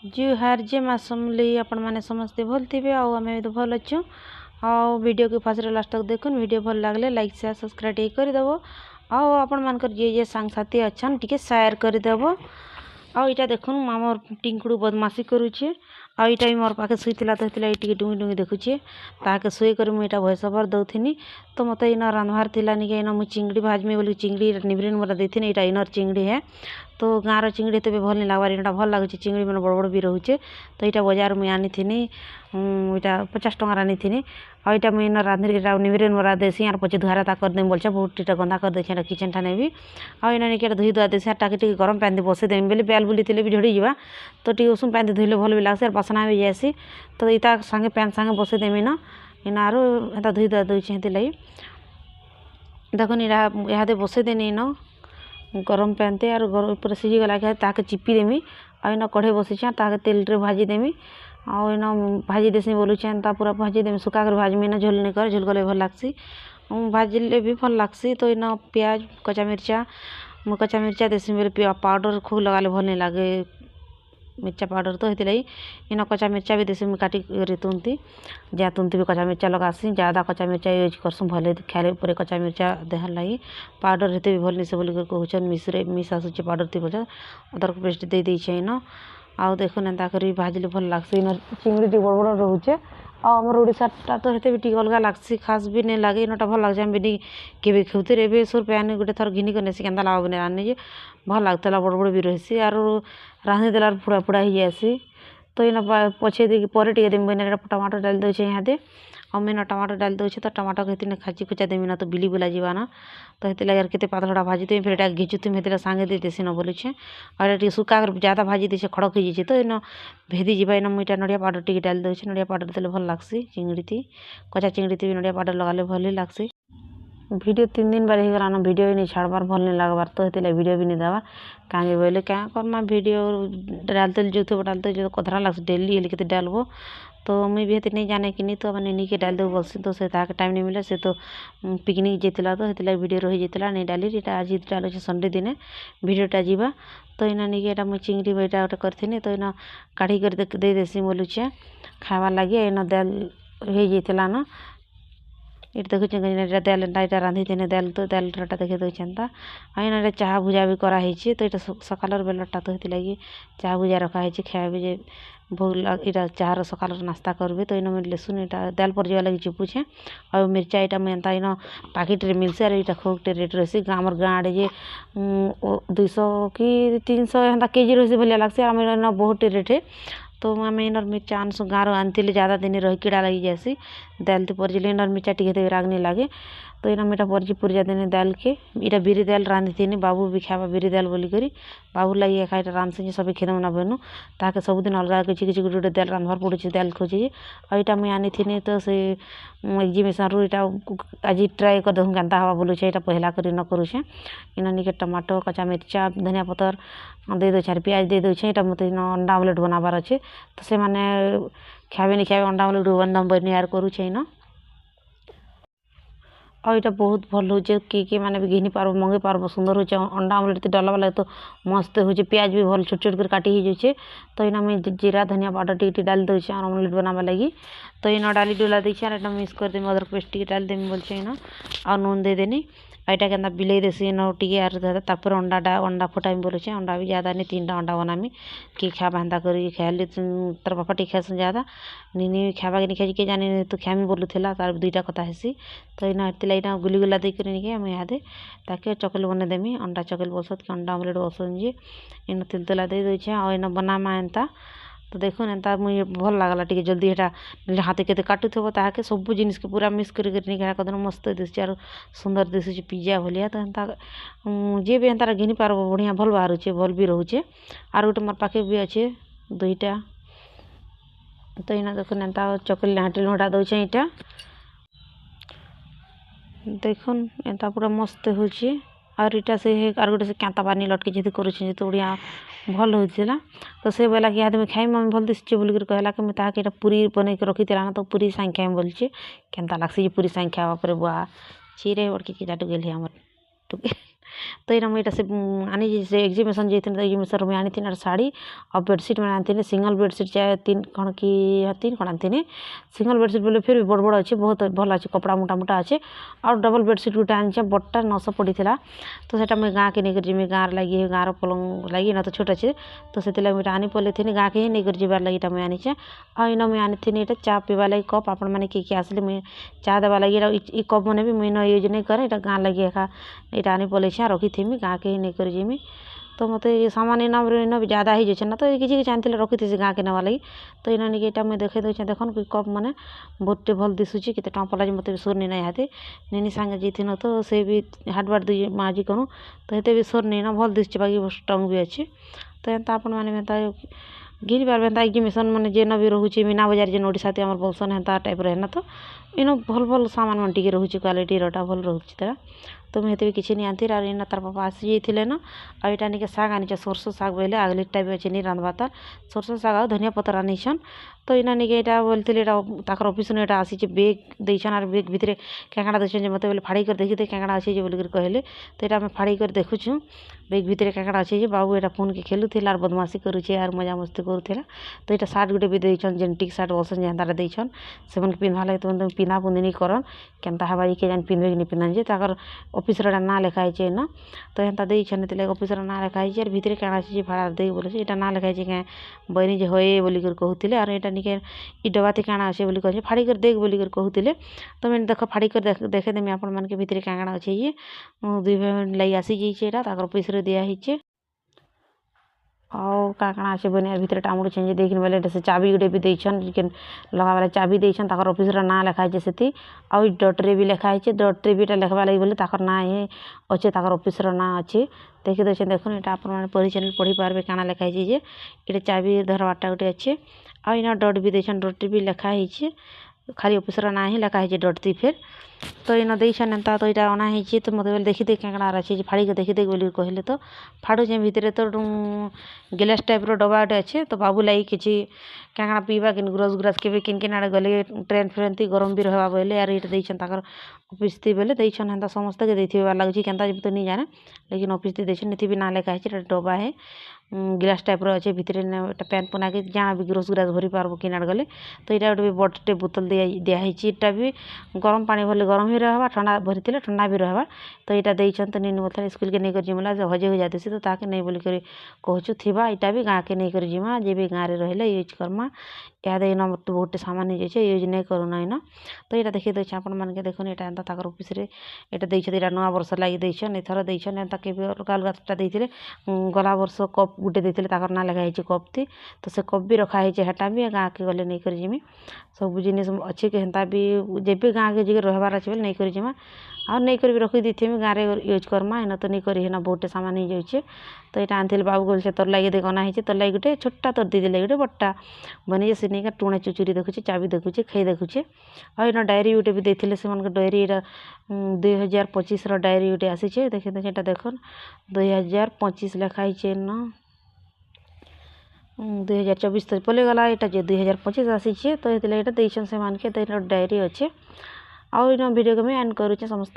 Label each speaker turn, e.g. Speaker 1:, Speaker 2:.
Speaker 1: जुहार जे मासमली आपण माने समस्ते भल थे आम तो भल अच्छु वीडियो को फास्ट लास्ट तक देखुन। वीडियो भल लगले लाइक शेयर सब्सक्राइब टे करदेव आपण मानकर जे सांगसाथी अच्छा टे शेयर करदेव। आईटा देखुन आमर टिंकुड़ू बदमाशी करुचे आईटा मोर पाखे शुईला तो ये डुंगी डुंगी देखुचे ताके शुईकर मुझे भॉइस ओवर दौनी। तो मत इन रांधवार थिलानी के इन मुझे चिंगड़ी भाजमी बोली चिंगड़ी निबरीन मोर देथी यहाँ इनर चिंगड़ी है। तो गाँव चिंगड़ी तो भल नहीं लगवार इनटा भल लगुच चिंगड़ी मैंने बड़ बड़ भी रोचे। तो यहाँ बजार मुझे आनी यहाँ 50 टकर आनी आईटा मुझे इन रांधि निबरीन मोरा देसी यार पचे धुआरा करदेमी बोलছে बहुत टीटा गंदा कर देखिए किचन ठाने भी आईना नहीं धुई धुआ देसी टाके गरम पानी बसई देमी बोले बेल बुली भी झड़ी जा तो टी उषुम पानी धुले भल भी लगसी बासना भी जासी। तो इता सांगे पैन सांगे बसई देमी न इन आरो एंता धुई धुआ दूचे लगी देखो इहादे बसई देनी न गरम पैन ते और गरम पूरा सीझी गला ताके चिपी देमी आईना कढ़े बसीचे ताके तेल रे भाजी देमी आईन भाजी देसी बोलुचे एंता पूरा भाजी देमी सुखा कर भाजमी ना झोल नहीं कर झोल गले भल लगसी भाजिले भी भल लगसी। तो इन प्याज कच्चा मिर्चा देसी बोले पाउडर खूब लगाले भल नहीं लगे मिर्चा पाउडर। तो ये इन कच्चा मिर्चा भी देसी काटी तुंती जहाँ तुंती भी कच्चा मिर्चा लगासी ज़्यादा कच्चा मिर्चा यूज करसूँ भले खाले पूरे कच्चा मिर्चा देहर लगी पाउडर हेते भी भल नहीं बोल कहन मिस आसूचे पाउडर थी बोल अदरक पेस्ट दे देछे इन आउ देखुन एंता कर भाजले भल लगसी इन चिंगड़ी टी बड़ बड़ रोचे आमर ओडाटा तो हेते भी टी अलग लगसी खास भी नहीं लगे इनटा भल लगे भी केवे खेवते रे सुर पैन गोटे थर घिनी कर केंदा लाग बने रान्नी जे भल लगता बड़ बड़ भी रही आर रांधि देला फुड़ा फुड़ा हो जासी। तो इन पछे दे पर देमी बने टमाटर डाल दे यहाँ दे और मैंने टमाटर डाल दूचे तो टमाटर के खाची खुचा देमी ना तो बिली बुला जीवा ना तो ये लगे के पातला भाजी देमी फिर घिचुमी हेतला सांगे दे देसी न बोलुचे और ये सुखा ज़्यादा भाजी देसे खड़क हो जाए तो इन भेदी जावा इन मुझे नड़िया पाउडर टी डाल दूचे नड़िया पाउडर देले भल लगसी चिंगड़ी थी कच्चा चिंगड़ी थी भी नड़िया पाउडर लगाले भल ही लगसी। वीडियो 3 दिन बार हो वीडियो भी नहीं छाड़बार भल नहीं लगबार तो ये वीडियो भी नहीं देवार कहीं बोले क्या करमा वीडियो डालते जो डालते जो कथरा लग्स डेली हेल्के डालबो तो मुझे भी नहीं जाने कि नहीं तो मैंने नहीं के डाल दे बोलसी तो से टाइम नहीं मिले से तो पिकनिक जाता तो ये वीडियो रही जाता नहीं डाली यहाँ आज डाल संडे दिन वीडियोटा जीवा। तो इना नहीं कि मुझे चिंगड़ी बेटा गोटे करी तो इन काढ़ी कर दे देसी बोलुचे खावार लगे इन दाल हो जाता ना ये देखुचे दाल यहाँ रांधि देने दाल तो दालटा देखी दूसरा आईना चाह भुजा भी कराई तो ये सकाल बेलटा तो ये लगी चाह भुजा रखाई खाए जे भोग यहाँ चाहर सकाल नास्ता करेंगे। तो इन मुझे लेसुन यहाँ दाल पर जावा लगे चिपुछे और मिर्चा यहाँ मैं एंता इन पैकेट रे मिलसे और यहाँ खूब रेट रही आमर गाँव आड़े जे 200 कि 300 एंता केजी रही भाया लगसी आम इन बहुत रेट है। तो आम इनर मिर्चा आनसु गाँव आनी ज़्यादा दिन रही कीड़ा लगी जासी दाल तो पड़े इनर मिर्चा टी राग नहीं लगे। तो इन मेटा पड़े पूरी दिन दाल के इटा बिरी दाल रांधि थी बाबू भी खावा बिरी दाल बोलिक बाबू लगे एका रांधसी सब खेदम ना बनू ताके सबुदिन अलग किसी किसी गोटे दाल रांधवार पड़े दाल खोजे और यहाँ मुझे आनी थी तो से एग्जिबिशन रू यहाँ आज ट्राए कर देखूँ केन्ता हवा बोलुचे यहाँ पहला कर न करुचे इन निके टमाटो कच्चा मिर्चा धनिया पतर दे दूचे प्याज दे दूचे यहाँ मत अंडा आमलेट बनाबार अच्छे तो से मैंने खावे नहीं खावे अंडा आमलेट बंदम बन यार करुचे इन और यहाँ बहुत भल हो किए मैंने भी घिनी पार्ब मंगे पार्ब सुंदर हो अंडा आमलेट डालवा वाला तो मस्त हो प्याज भी भल छोट छोट कर काटी हो जाए। तो इन मुझे जीरा धनिया पाउडर टी डाल दूचे और आमलेट बनावा लगी तो इन डाली डुला देखे और मिक्स कर देमी अदरक पेस्ट टी डाल देमी बोलचे इन और नून दे देनी यहाँ के बिलई देसी इन टी और अंडा फुटामी बोलुचे अंडा भी ज़्यादा नहीं 3टा अंडा बनामी कि खावा हेन्ता कर खाइले तार बापा टी खासन ज़्यादा नी खावा के नहीं खाई के जानी तो खामी बोलूला तार 2टा कथा हेसी। तो इन यहाँ गुली गुला देकर मुझे यहाँ ताके चकल बने देमी अंडा चकल बसत कि अंडा आमलेट बसन जे इन तिल तुला दे दूचे और इन बनामा एंता तो देखुन एंता मुझे भल लगला टी जल्दी यहाँ हाथ के काटुब ताके सब जिनिस के पूरा मिक्स कर मस्त दिशे और सुंदर दिशे पिज्जा भलिया। तो एंता जे भी एंता घिनी पार बढ़िया भल बाहर भल भी रोचे और गोटे मोर पाखे भी अच्छे 2टा। तो इन देखुन एंता चकल हाटिल हटा दूचे यहाँ देखुन एंता पूरा मस्त हो और इटा से आर गोटे से कैंता पानी लटके जी करुचे तो बढ़िया भल होता। तो से बोला कि यहाँ खाई मम्मी भल दिशे बोलिक कहला कि मुझे पूरी बन के रखी ना तो पूरी सांग खाई बोलचे केन्ता लगसी पूरी सांग खावा बुआ चिरे बड़के चाटू गेली हमार टुके तो इना मुझे से आनी से एग्जीबिशन जाइए एग्जीबिशन मुझे आनी शाढ़ी और बेडसीट मैंने आनी सिंगल बेडसीट चाहे 3 कण कि 3 कण आनी सिंगल बेडसीट बोले फिर भी बड़ बड़ अच्छे बहुत भल अच्छे कपड़ा मोटा मोटा अच्छे और डबल बेडसीट गोटे आनी बड़टा 900 पड़ा तो सेटा मुझे गाँव के नहीं जी गाँव लगी गाँव पलंग लगी ना तो छोट अच्छे तो से मुझे आनी पड़े थी गाँव के ही नहीं जबार लगे मुझे आनीचे आईना मुझे आनी ये चा पीवा लगी कप आपण मैंने किए आसले मुझे चा देवा लगे कप मैंने भी मुझे यूज नहीं करे गाँव लगे एका यहाँ आनी पड़े रखी थी गाँव के ही नहीं कर जीमी तो मत सामान इना भी ज्यादा ही जाए ना तो किसी चाहते रखी थी गाँव के नेवा लगी तो इना निके यहाँ मुझे देखे दूचे देखन कि कप मैंने बहुत भल दिशुची के टंपा लगे मत सोर नहीं हाथे निनी सांगे जी न तो से भी हाट बाट दी माजी करूँ तो ये भी सोर नहीं ना भल दिशुचे बाकी स्ट्रंग भी अच्छे तो एंता आपण मैंने घिन पार्बे एंता एग्जीबिशन मैंने जेन भी रोचे मीना बजार जेन ओडिशा आम बोलसन हेन्ता टाइप रहना तो इन भल भल सामान मन टी रोचे क्वालिटी रटा भल रोचे तो मुझे भी किसी नहीं आती इना तार पापा आसी जाइए ना और यहाँ निके साग आनी सोरसो साग बोले आगली टाइप अच्छे नहीं रांधवा तार सोरसो साग और धनिया पतर आनीछन तो इना निके यहाँ बोलते ऑफिस में यहाँ आसी बेग देछन और बेग भितर क्या देछन मत बोले फाड़ी कर देखी क्या अच्छे बोल कहले तो यहाँ फाड़ी कर देखुँ बेग भितर क्या अच्छे बाबू यहाँ फोन के खेलुला और बदमाशी करुचे और मजा मस्ती करूला तो यहाँ सार्ट गुटे भी देछन जेन टी सार्ट बोलसन जेनता देछन से पिंधा लगे तो पिंधा पुंधि नहीं करन केनता हवा के जान पिंधे कि नहीं पिंधान जे ताकर ऑफिसर ना लिखाई ना तो हेन्ता देछन लगे ऑफिसर ना लिखाई और भितर क्या अच्छे भाड़ा दे बोले यहाँ ना लिखाई क्या बहनी जे होए बोल कहते और यहाँ निके इ डबाते क्या अच्छे बोली कहे फाड़ी कर देख बोल कहते तो मैंने देख फाड़ी कर देखेदेमी आपण मान के भितर क्या अच्छे ये 2 भाई लगे आसी जाइए ऑफिस दिखाई और काकणा अच्छे बनिया भितर टामुड़ चेंज देखने वाले से चाबी गुटे भी देछन लगा वाला चाबी देछन ताकर ऑफिसर ना लिखाई से आउ डट्रे भी लिखाई डट्रे भी लिखवा लगे बोले ताकर ना ये अच्छे ताकर ऑफिसर ना अच्छे देखी देखें देखो यहाँ आप परिचय पढ़ी पारे क्या लिखाई जे ये चाबी धरवाटा गोटे अच्छे आ इना डट भी देछन डट भी लिखाई खाली ऑफिसर ना ही लिखाई डट दी फिर तो इन देछन एंता तो यहाँ अना ही तो मत देखी दे क्या अच्छे फाड़ी के देखी दे बोल कहले तो फाड़ुचे भितर तो गिलास टाइप डब्बा गोटे अच्छे तो बाबू लगी किसी क्या पीवा कि गुरस गुरास के किन आड़े गले ट्रेन फ्रेन थी गरम भी रहा बोले यार ये देछन ताकर ऑफिस थी बोले देछन हेन्ता समस्त के देथिबा लगे केनता तो नहीं जाने लेकिन ऑफिस थी देछन नीति भी ना लिखाई डब्बा है गिलास टाइप अच्छे भितर पैन पुना के जहाँ भी गुरस गुरास भरी पार्ब कि गले तो यहाँ गोटे बड़टे बोतल दिखाई यहाँ भी गरम पानी भरले गरम ही रहा ठंडा भरी ठंडा भी रहा तो यहाँ देछन तो नहीं बोलता स्कूल के नहीं कर जिमला हजे हो जाती तो ताके नहीं बोल कहूँ थीबा यहाँ भी गाँव के नहीं कर जिमा जे भी गाँव में रहे यूज करमा याद इन बहुत सामान हो जाए यूज नहीं करूना इन तो यहाँ देखिए देखे आपण मैंने देखुन यहाँ एंता ताकर ऑफिस यहाँ देखते नुआ वर्ष लगी देछन एथर देछन एंता के अलग अलगाटा देते गला वर्ष कप गुटे देते ना लिखाई कप थी तो से कप भी रखाई हेटा भी गाँव के गले नहीं कर जिमी सब जिनिस अच्छे के हेन्ता भी जब भी गाँव के जगह रहार अच्छे बोले नहीं कर जिमा और नहीं कर भी रखी दी गाँव में यूज करमा इन तो नहीं करी ना बहुत सामान हो जाए तो यहाँ आनी बाबू बोलते तोर लगे देख अना है तोर लगे गोटे छोटा तोर दीदी लगे गोटे बट्टा बनी से नहीं टुणे चुचुरी देखुचे चाबी देखुचे खाई देखुचे और इन डायरी गोटे भी देते से डायरी 2025 डायरी गोटे आसी देखे देखे देख 2025 लिखाई न 2024 तो पले गला यहाँ जो 2025 आसी तो ये देसन से मान के डायरी अच्छे आउ इन वीडियो को मैं एंड करुचे समस्त।